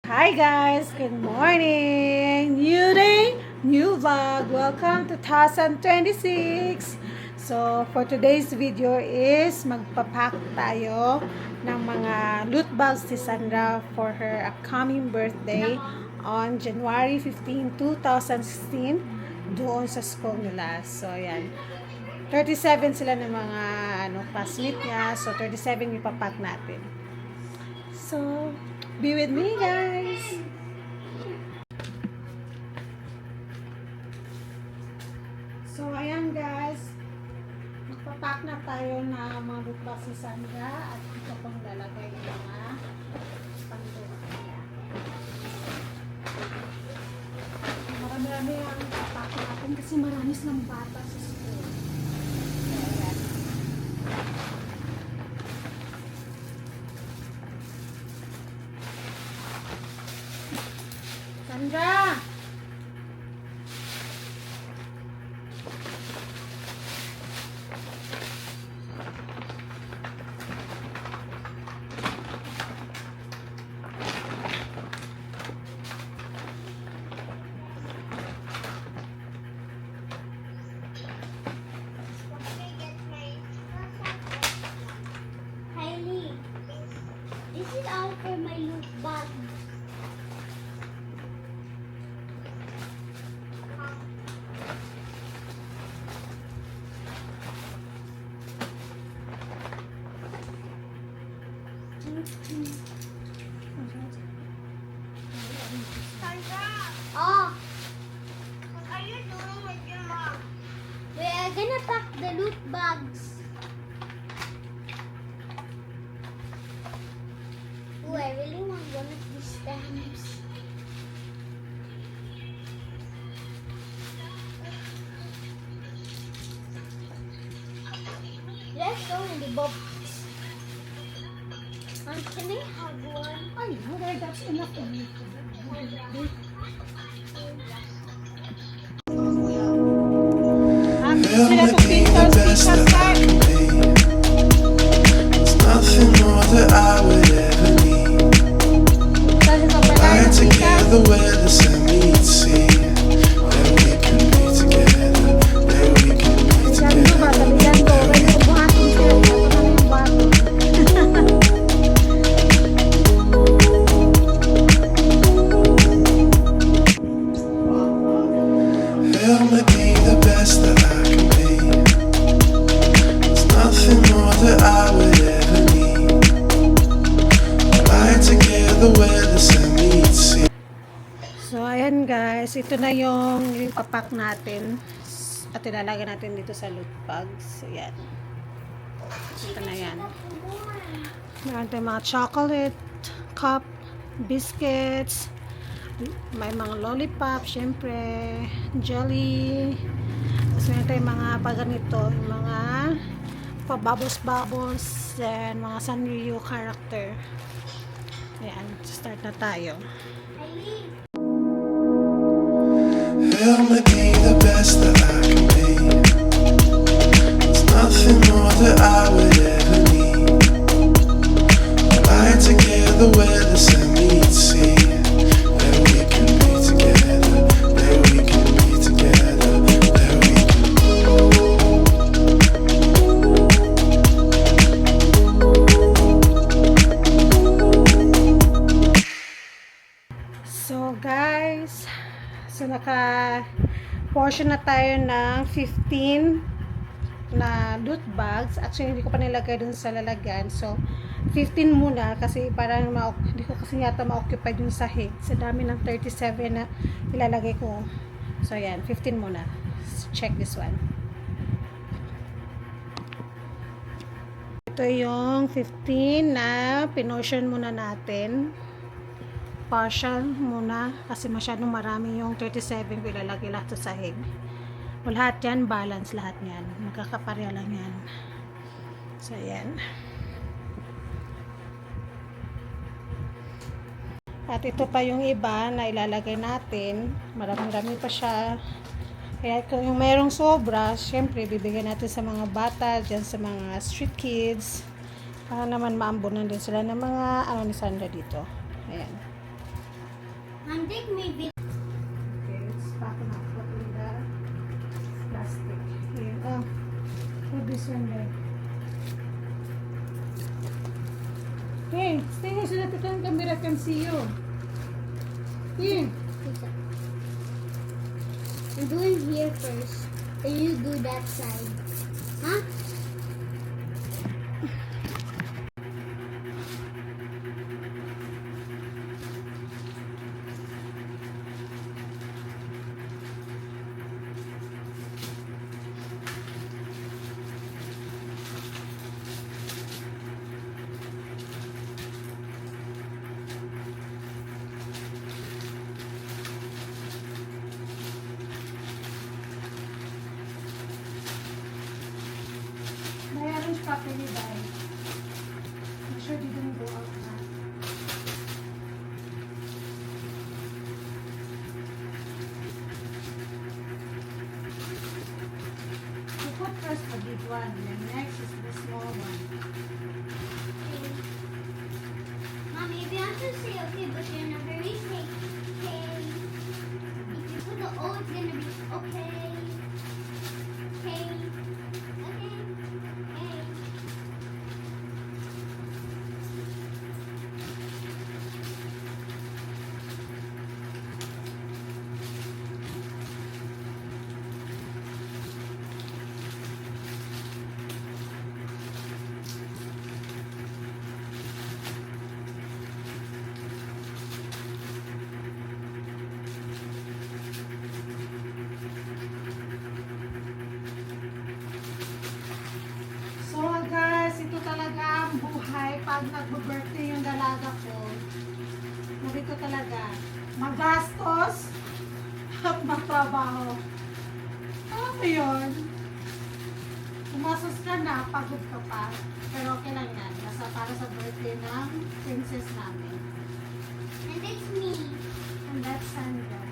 Hi guys, good morning! New day, new vlog. Welcome to 2026. So, for today's video is magpapack tayo ng mga loot bags ni Sandra for her upcoming birthday on January 15, 2016 doon sa school nila. So, yan. 37 sila ng mga classmate niya. So, 37 yung papack natin. So, be with me, guys. So, ayan, guys. Magpapack na tayo na mga lootbox si Sandra at ito pang lalagay yung mga pangdura niya. Marami-rami ang papack natin kasi marami silang bata sa school. So, ayan. Sandra! Kylie, this is all for my loot bag. Oh, what are you doing with your mom? We are gonna pack the loot bags. Ooh, I really want one of these stamps. Let's go in the box. Can I have one? Ay, okay, that's enough for me. Sila to pictures card. There's nothing more that I would ever need. Lie together where the sun meets sea. Where we can be together. Where we can be together. Help me be the best that I can be. There's nothing more that I would ever need. Lie together where the sun meets sea. So, ayan guys. Ito na yung papack natin. At ilalagay natin dito sa loot bags. Ayan. Ito na yan. Meron tayong mga chocolate, cup, biscuits, may mga lollipop, syempre, jelly. Tapos meron tayong mga paganito, yung mga pa-bubbles-bubbles, and mga Sanrio character. Ayan, start na tayo. Kylie. Help me be the best that I can be. There's nothing more that I would ever need. Lie together where the sun meets sea. Where we can be together. Where we can be together. Where we can. So guys, so naka-portion na tayo ng 15 na loot bags. Actually, hindi ko pa nilagay dun sa lalagyan. So, 15 muna kasi parang hindi ko kasi yata ma-occupy dun sa sahig. Sa dami ng 37 na ilalagay ko. So, yan. 15 muna. Check this one. Ito yung 15 na pinotion muna natin. Partial muna kasi masyadong marami yung 37 ko ilalagay lahat sa sahig. O lahat yan, balance lahat yan. Magkakapareha lang yan. So, yan. At ito pa yung iba na ilalagay natin. Marami-rami pa siya. Kaya kung yung mayroong sobra, syempre, bibigyan natin sa mga bata, dyan sa mga street kids. Para naman maambunan din sila ng mga ni Sandra dito. Ayan. And take me video. Okay, let's pack it up. Put in the plastic. Here. Oh, put this one there. Hey, stay here so that the camera can see you. Here. I'm doing here first. Then you do that side. Huh? May arrange properly, bye. Make sure you didn't go out na. You put first the big one, then next is the small one. Mom, if you have to say okay, but you're in a hurry, say okay. If you put the O, it's gonna be okay. Okay. Okay. Okay. So guys, ito talaga ang buhay pag nag-birthday yung dalaga ko. Ganito talaga. Magastos at magtrabaho. Ano yun? Umasos ka na, pagod ka pa. Pero okay lang yan. Basta para sa birthday ng princess namin. And it's me. And that's Sandra.